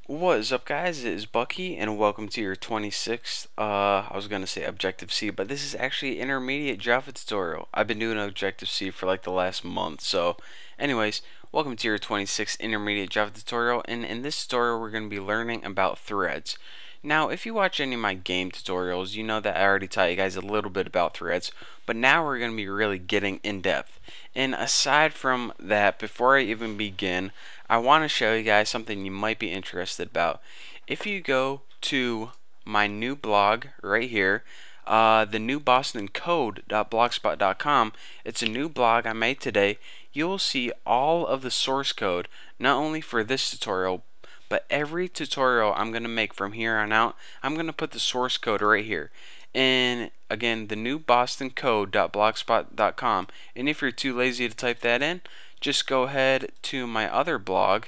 What is up, guys? It is Bucky, and welcome to your 26th, I was going to say Objective-C, but this is actually intermediate Java tutorial. I've been doing Objective-C for like the last month, so anyways, welcome to your 26th intermediate Java tutorial, and in this tutorial we're going to be learning about threads. Now, if you watch any of my game tutorials, you know that I already taught you guys a little bit about threads, but now we're going to be really getting in depth. And aside from that, before I even begin, I want to show you guys something you might be interested about. If you go to my new blog right here, the new bostoncode.blogspot.com, it's a new blog I made today. You'll see all of the source code, not only for this tutorial, but every tutorial I'm going to make from here on out. I'm going to put the source code right here. And again, the new bostoncode.blogspot.com. And if you're too lazy to type that in, just go ahead to my other blog,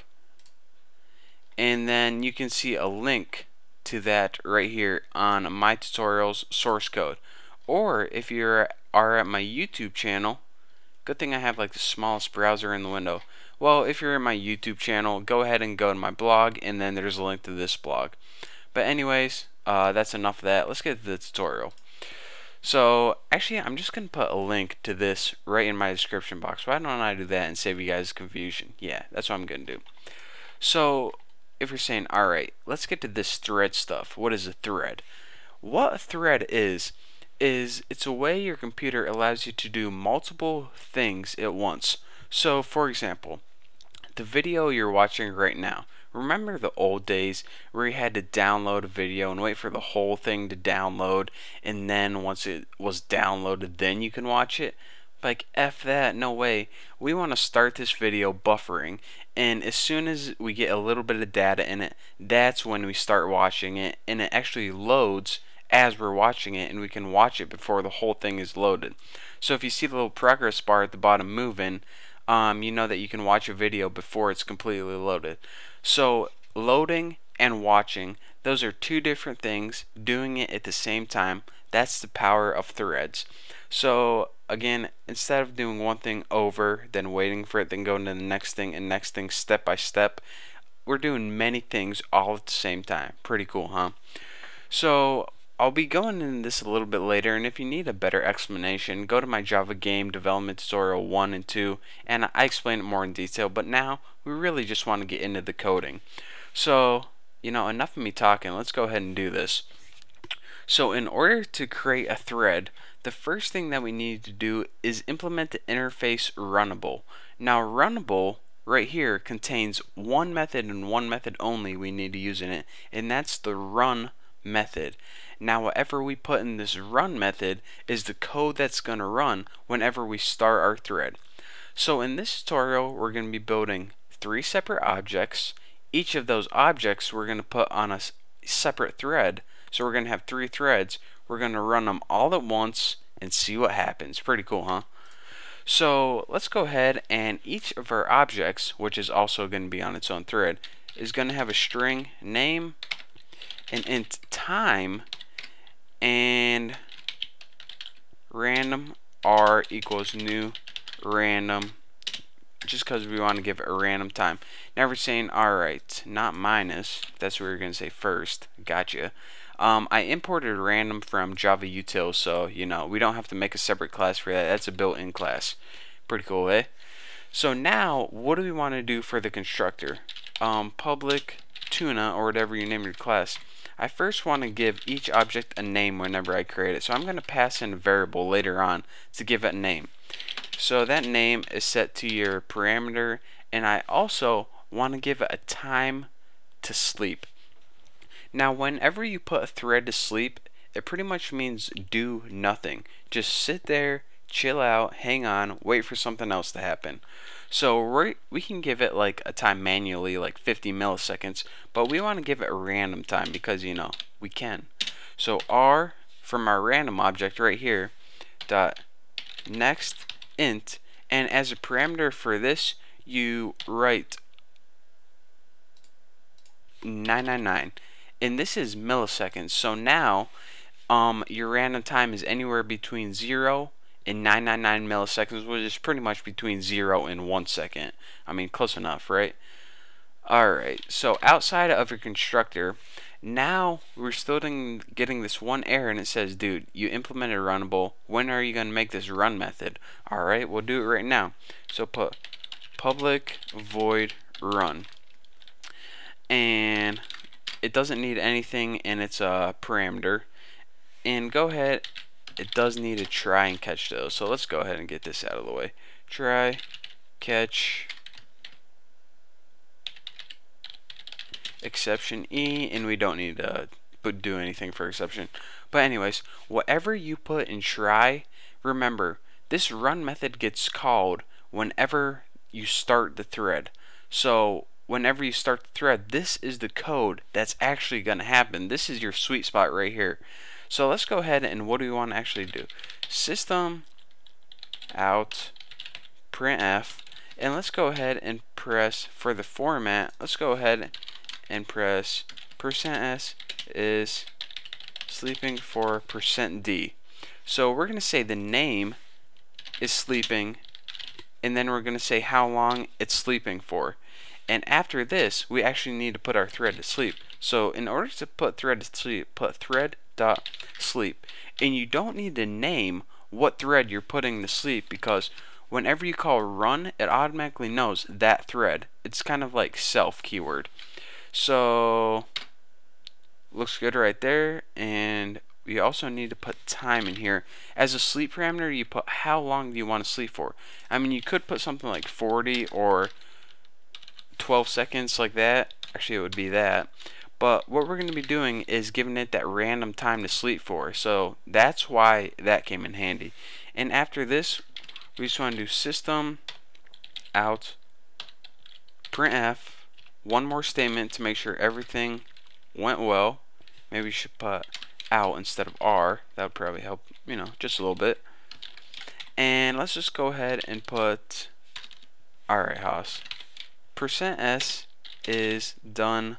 and then you can see a link to that right here on my tutorials source code. Or if you are at my YouTube channel, good thing I have like the smallest browser in the window. Well, if you're in my YouTube channel, go ahead and go to my blog, and then there's a link to this blog. But anyways, that's enough of that. Let's get to the tutorial. So actually, I'm just going to put a link to this right in my description box. Why don't I do that and save you guys confusion? Yeah, that's what I'm going to do. So if you're saying, alright, let's get to this thread stuff. What is a thread? What a thread is it's a way your computer allows you to do multiple things at once. So for example, the video you're watching right now. Remember the old days where you had to download a video and wait for the whole thing to download, and then once it was downloaded, then you can watch it? Like, F that, no way. We want to start this video buffering, and as soon as we get a little bit of data in it, that's when we start watching it, and it actually loads as we're watching it, and we can watch it before the whole thing is loaded. So if you see the little progress bar at the bottom moving, you know that you can watch a video before it's completely loaded. So loading and watching, those are two different things. Doing it at the same time, that's the power of threads. So again, instead of doing one thing over, then waiting for it, then going to the next thing and next thing step by step, we're doing many things all at the same time. Pretty cool, huh? So I'll be going into this a little bit later, and if you need a better explanation, go to my Java game development tutorial 1 and 2, and I explain it more in detail, but now we really just want to get into the coding. So, enough of me talking, let's go ahead and do this. So in order to create a thread, the first thing that we need to do is implement the interface runnable. Now runnable right here contains one method and one method only we need to use in it, and that's the run method. Now whatever we put in this run method is the code that's going to run whenever we start our thread. So in this tutorial we're going to be building three separate objects. Each of those objects we're going to put on a separate thread. So we're going to have three threads. We're going to run them all at once and see what happens. Pretty cool, huh? So let's go ahead, and each of our objects, which is also going to be on its own thread, is going to have a string name, an int time, and random r equals new random, just because we want to give it a random time. Now we're saying, alright, not minus, that's what we're going to say first. Gotcha. I imported random from Java Util, so we don't have to make a separate class for that. That's a built-in class. Pretty cool, eh? So now, what do we want to do for the constructor? Public tuna, or whatever you name your class. I first want to give each object a name whenever I create it. So I'm going to pass in a variable later on to give it a name. So that name is set to your parameter, and I also want to give it a time to sleep. Now whenever you put a thread to sleep, it pretty much means do nothing. Just sit there, chill out, hang on, wait for something else to happen. So we can give it like a time manually, like 50 milliseconds, but we want to give it a random time because we can. So r from our random object right here dot next int, and as a parameter for this you write 999, and this is milliseconds. So now your random time is anywhere between 0 and 999 milliseconds, which is pretty much between 0 and 1 second. I mean, close enough, right? Alright, so outside of your constructor, now we're still getting this one error and it says, dude, you implemented runnable. When are you going to make this run method? Alright, we'll do it right now. So put public void run. And it doesn't need anything and it's a parameter. And go ahead, it does need a try and catch though. So let's go ahead and get this out of the way. Try, catch, exception E, and we don't need to do anything for exception. But anyways, whatever you put in try, remember, this run method gets called whenever you start the thread. So whenever you start the thread, this is the code that's actually going to happen. This is your sweet spot right here. So let's go ahead and what do we want to actually do? System out printf, and let's go ahead and press for the format. Let's go ahead and press %s is sleeping for %d. So we're going to say the name is sleeping, and then we're going to say how long it's sleeping for. And after this, we actually need to put our thread to sleep. So in order to put thread to sleep, put thread.sleep. And you don't need to name what thread you're putting to sleep, because whenever you call run, it automatically knows that thread. It's kind of like self keyword. So looks good right there. And we also need to put time in here. As a sleep parameter, you put how long do you want to sleep for. I mean, you could put something like 40 or 12 seconds like that. Actually, it would be that. But what we're going to be doing is giving it that random time to sleep for. So that's why that came in handy. And after this, we just want to do system out printf, one more statement to make sure everything went well. Maybe you should put out instead of R. That would probably help, you know, just a little bit. And let's just go ahead and put, alright, Haas, %s is done.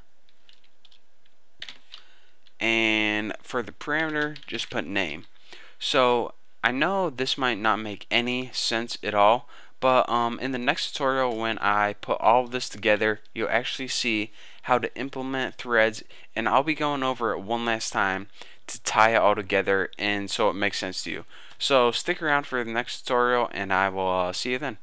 And for the parameter, just put name. So I know this might not make any sense at all, but in the next tutorial, when I put all of this together, you'll actually see how to implement threads, and I'll be going over it one last time to tie it all together and so it makes sense to you. So stick around for the next tutorial, and I will see you then.